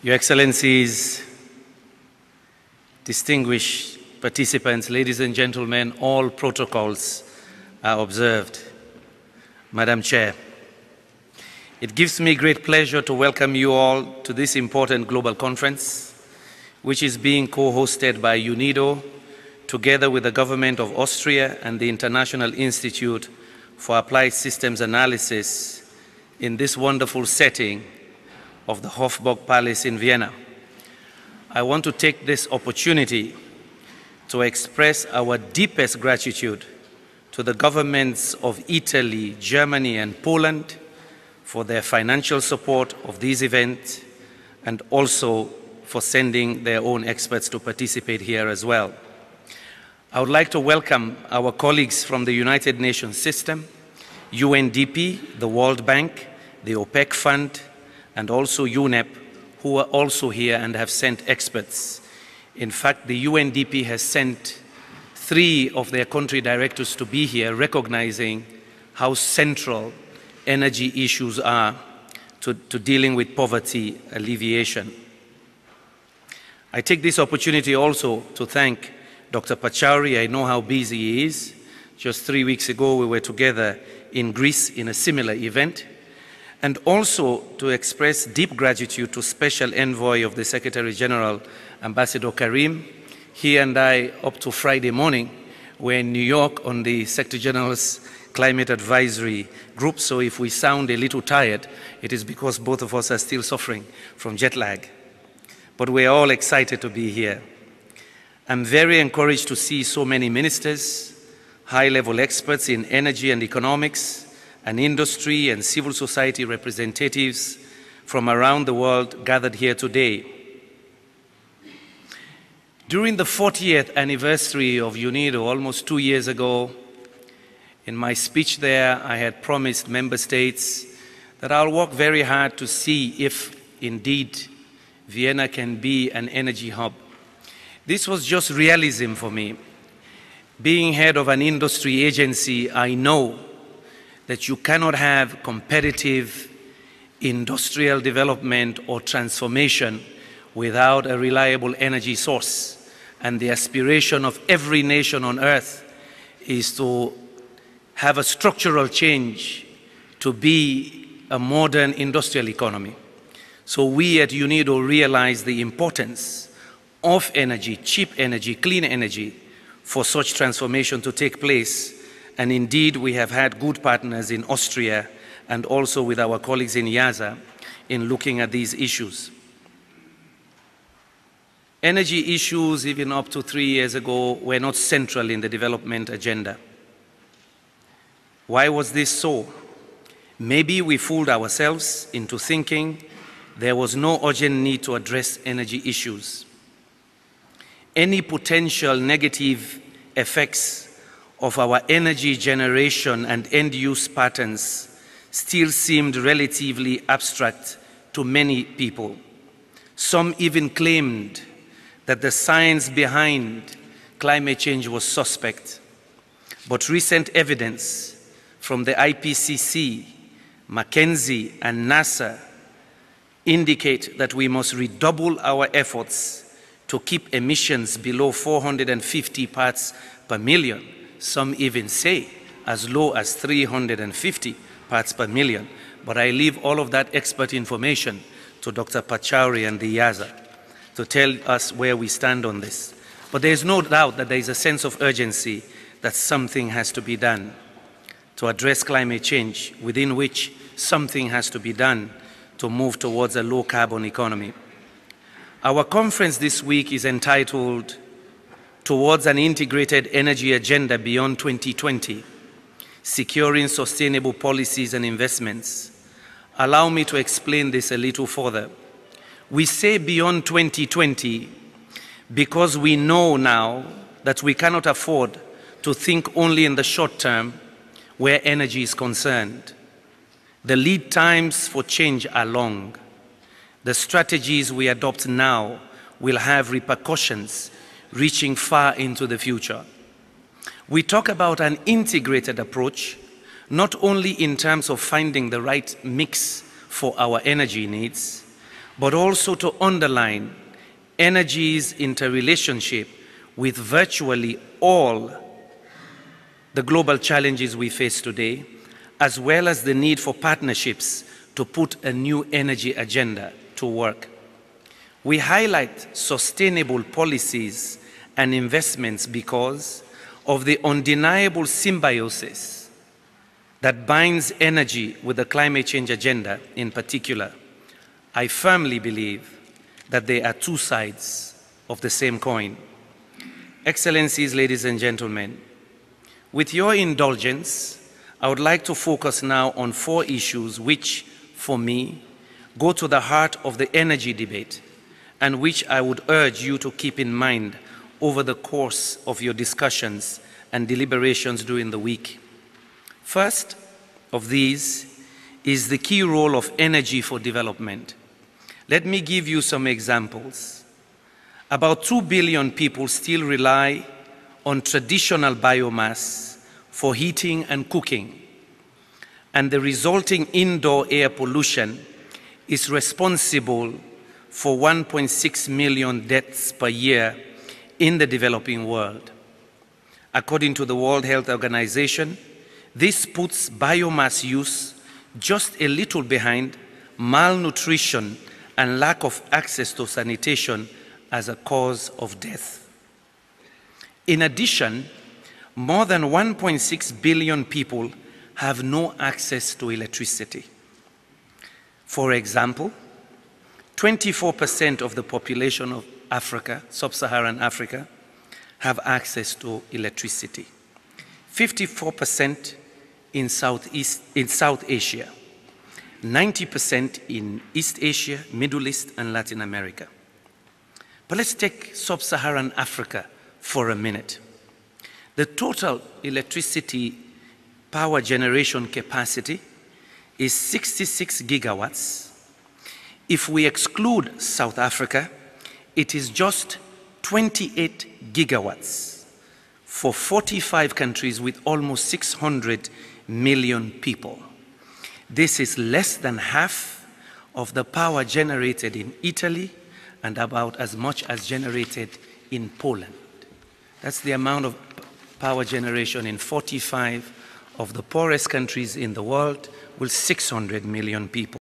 Your Excellencies, distinguished participants, ladies and gentlemen, all protocols are observed. Madam Chair, it gives me great pleasure to welcome you all to this important global conference, which is being co-hosted by UNIDO, together with the government of Austria and the International Institute for Applied Systems Analysis in this wonderful setting of the Hofburg Palace in Vienna. I want to take this opportunity to express our deepest gratitude to the governments of Italy, Germany, and Poland for their financial support of these events and also for sending their own experts to participate here as well. I would like to welcome our colleagues from the United Nations system, UNDP, the World Bank, the OPEC Fund, and also UNEP, who are also here and have sent experts. In fact, the UNDP has sent 3 of their country directors to be here, recognizing how central energy issues are to dealing with poverty alleviation. I take this opportunity also to thank Dr. Pachauri. I know how busy he is. Just 3 weeks ago, we were together in Greece in a similar event. And also to express deep gratitude to Special Envoy of the Secretary General, Ambassador Karim. He and I, up to Friday morning, were in New York on the Secretary General's Climate Advisory Group. So if we sound a little tired, it is because both of us are still suffering from jet lag. But we're all excited to be here. I'm very encouraged to see so many ministers, high-level experts in energy and economics, and industry and civil society representatives from around the world gathered here today. During the 40th anniversary of UNIDO, almost 2 years ago, in my speech there, I had promised member states that I'll work very hard to see if indeed Vienna can be an energy hub. This was just realism for me. Being head of an industry agency, I know that you cannot have competitive industrial development or transformation without a reliable energy source. And the aspiration of every nation on earth is to have a structural change to be a modern industrial economy. So we at UNIDO realize the importance of energy, cheap energy, clean energy, for such transformation to take place. And indeed, we have had good partners in Austria and also with our colleagues in IASA in looking at these issues. Energy issues, even up to 3 years ago, were not central in the development agenda. Why was this so? Maybe we fooled ourselves into thinking there was no urgent need to address energy issues. Any potential negative effects of our energy generation and end-use patterns still seemed relatively abstract to many people. Some even claimed that the science behind climate change was suspect. But recent evidence from the IPCC, McKinsey, and NASA indicate that we must redouble our efforts to keep emissions below 450 parts per million. Some even say as low as 350 parts per million. But I leave all of that expert information to Dr. Pachauri and the IASA to tell us where we stand on this. But there is no doubt that there is a sense of urgency that something has to be done to address climate change, within which something has to be done to move towards a low-carbon economy. Our conference this week is entitled Towards an Integrated Energy Agenda Beyond 2020, Securing Sustainable Policies and Investments. Allow me to explain this a little further. We say beyond 2020 because we know now that we cannot afford to think only in the short term where energy is concerned. The lead times for change are long. The strategies we adopt now will have repercussions reaching far into the future. We talk about an integrated approach, not only in terms of finding the right mix for our energy needs, but also to underline energy's interrelationship with virtually all the global challenges we face today, as well as the need for partnerships to put a new energy agenda to work. We highlight sustainable policies and investments because of the undeniable symbiosis that binds energy with the climate change agenda in particular. I firmly believe that they are two sides of the same coin. Excellencies, ladies and gentlemen, with your indulgence, I would like to focus now on 4 issues which, for me, go to the heart of the energy debate and which I would urge you to keep in mind over the course of your discussions and deliberations during the week. First of these is the key role of energy for development. Let me give you some examples. About 2 billion people still rely on traditional biomass for heating and cooking, and the resulting indoor air pollution is responsible for 1.6 million deaths per year in the developing world. According to the World Health Organization, this puts biomass use just a little behind malnutrition and lack of access to sanitation as a cause of death. In addition, more than 1.6 billion people have no access to electricity. For example, 24% of the population of Africa, sub-Saharan Africa, have access to electricity. 54% in South Asia, 90% in East Asia, Middle East, and Latin America. But let's take sub-Saharan Africa for a minute. The total electricity power generation capacity is 66 gigawatts. If we exclude South Africa, it is just 28 gigawatts for 45 countries with almost 600 million people. This is less than half of the power generated in Italy and about as much as generated in Poland. That's the amount of power generation in 45 of the poorest countries in the world with 600 million people.